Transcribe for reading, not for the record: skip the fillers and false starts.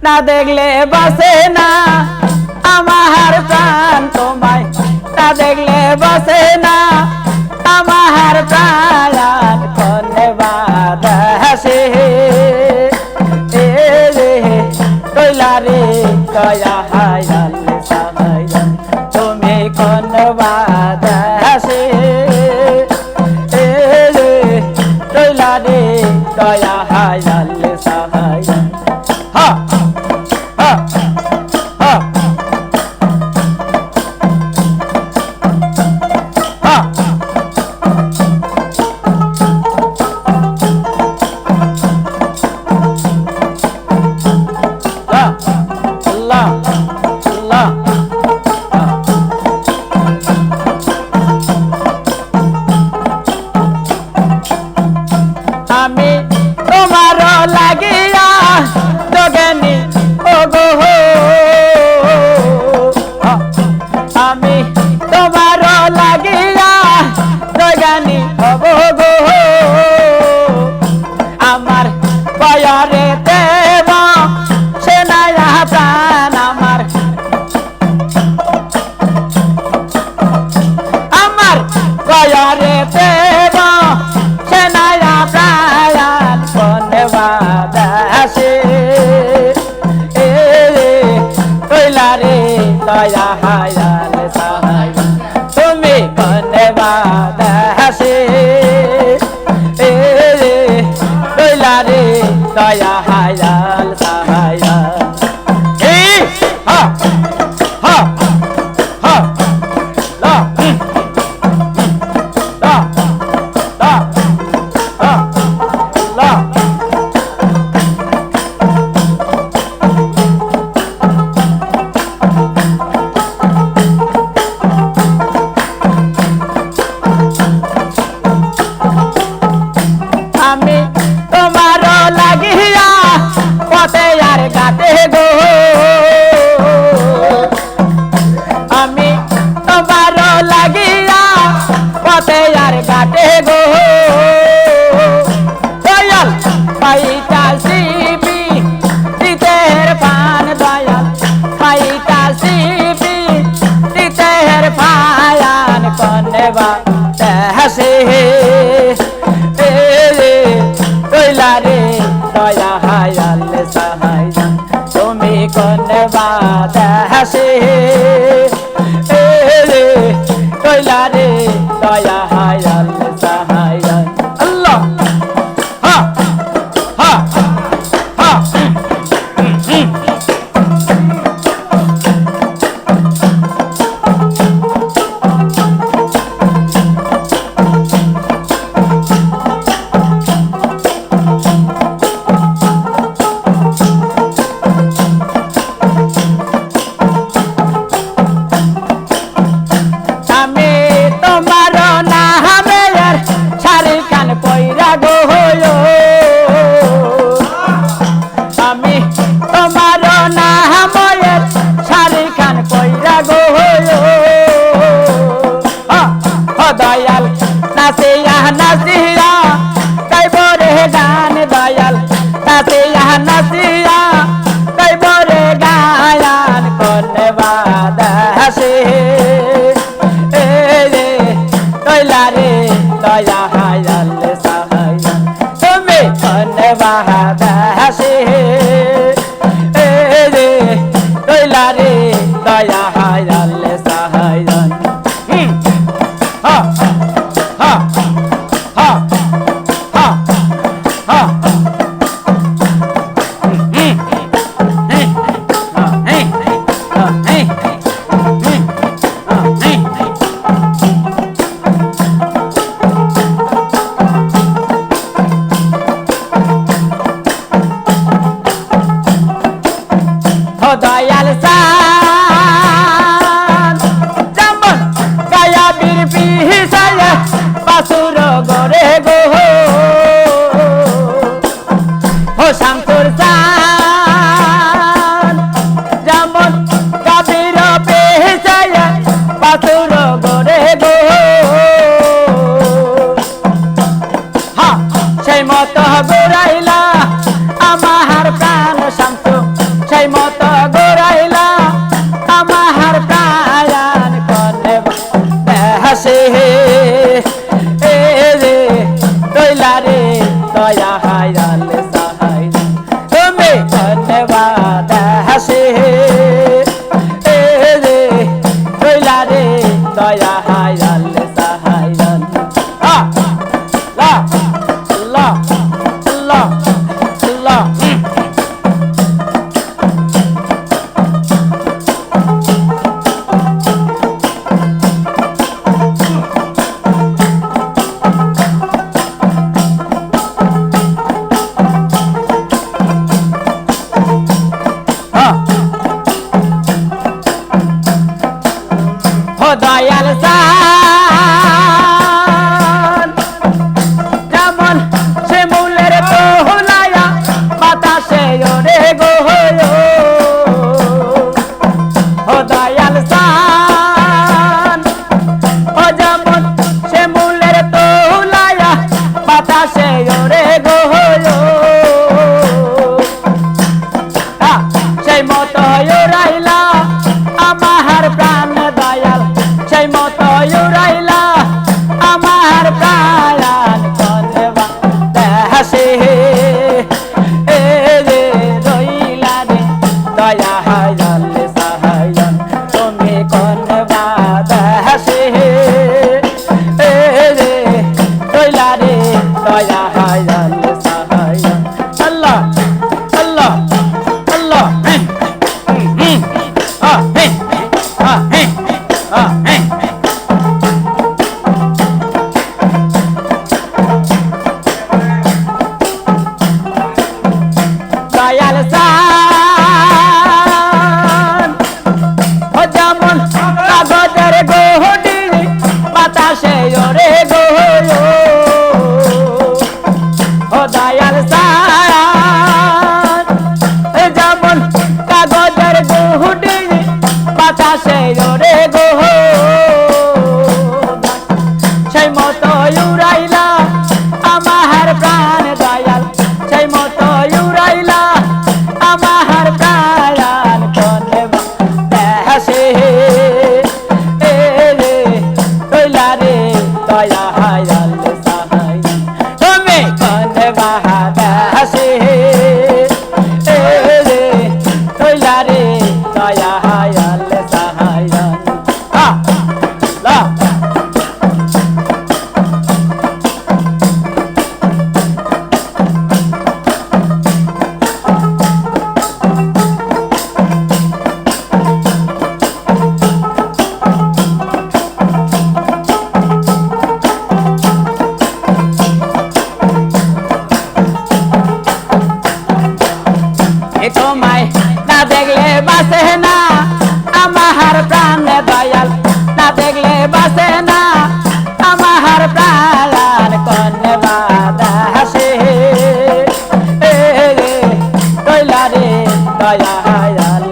না দেখলে বাসে না আমার প্রাণ তোমায় না দেখলে বাসে না আমার প্রাণ কোনে বাদাসে কইলা রে কয়া হায়াল সাহায়াল তুমি কোন বাদাসে কইলা রে কয়া হায়াল সাহায়াল হা হা হা হা আল্লাহ আল্লাহ আমি তোমার লাগিয়া যোগেনি ওগো আমি তোমার লাগিয়া যোগেনি ওগো আমার পয়রে দেব সেনায়া প্রাণ আমার আমার পয়রে দেব সেনায়া প্রাণ কোনে বাদাসে কইলা রে দয়া হায়াল সাহায়াল তুমি কোনে বাদাসে কইলা রে দয়া হায়াল সাহায়াল হা হা হা লা লা লা লা আমি তোমার লাগিয়া পথে আর গাতে গো আমি তোমার লাগিয়া পথে আর গাতে গো দয়াল পাইতা শিবি দিতের পান দয়াল পাইতা শিবি দিতের পায়ান কনে বাদাসে কইলা রে দয়া হায়াল সাহায়াল তুমি কোনে বাদাসে কইলা রে দয়া হায়াল সাহায়াল আল্লাহ হা হা হা আমি তোমার নামের শাড়ি কান পয়রা গো আমি তোমার নামের শাড়ি কান পয়রা গো দয়াল নাচিয়া নাচিয়া গাইব রে গান দয়াল নাচিয়া নাচিয়া গাইব রে গায়ান কোনে বাদাসে কইলা রে দয়া হায়াল সাহায়াল তুমি কোনে বাদাসে কইলা রে দয়া হায়াল সাহায়াল হা হা হা হা হা দয়াল সান যেমন গায়া বীর পিসায়া বাসুর গরে গো হো শামসুর সান যেমন কাবির পিসায়া বাসুর গরে গো হা সেই মত গোরাইলা আমার প্রাণ শামসু সেই মতো গোরাইলা আমার প্রাণ কনে হাসে এ রে রইলা রে দয়া হায়াল সাহাই তুমি ধন্যবাদ হাসে এ রে রইলা রে দয়া হায়াল সাহাই লা লা লা লা লা দয়াল সান যেমন সে মূলের তোলায়া বাতাসে ওরে গো ও দয়াল সান ও যেমন সে মূলের তোলায়া বাতাসে ওরে গো সেই মতো ওরাইলা আমার প্রাণ দয়াল সেই মতো উড়াইলা আমার প্রাণ কনবা হাসে এ রে রইলা রে দয়া হায়াল সাহায়ান তুমি কনবা হাসে এ রে রইলা রে দয়া হায়াল সাহায়ান আল্লাহ আল্লাহ আল্লাহ দয়াল সান ও যেমন কাগজের গোহটি বাতাসে ওরে গো ও দয়াল সান যেমন কাগজের গোহটি বাতাসে ওরে গো সেই মতো উড়াইলা আমার প্রাণ দয়াল সেই মতো উড়াইলা আমার প্রাণ কনবা হাসে এ রে রইলা রে দয়া হায়াল সাহাই তুমি কনবা হাসে এ রে রইলা রে দয়া হায়াল সাহাই লা তোমায় না দেখলে বাসে না আমার প্রাণ দয়াল না দেখলে বাসে না আমার প্রাণ কনবা হাসে এ রে রইলা রে দয়া হায়াল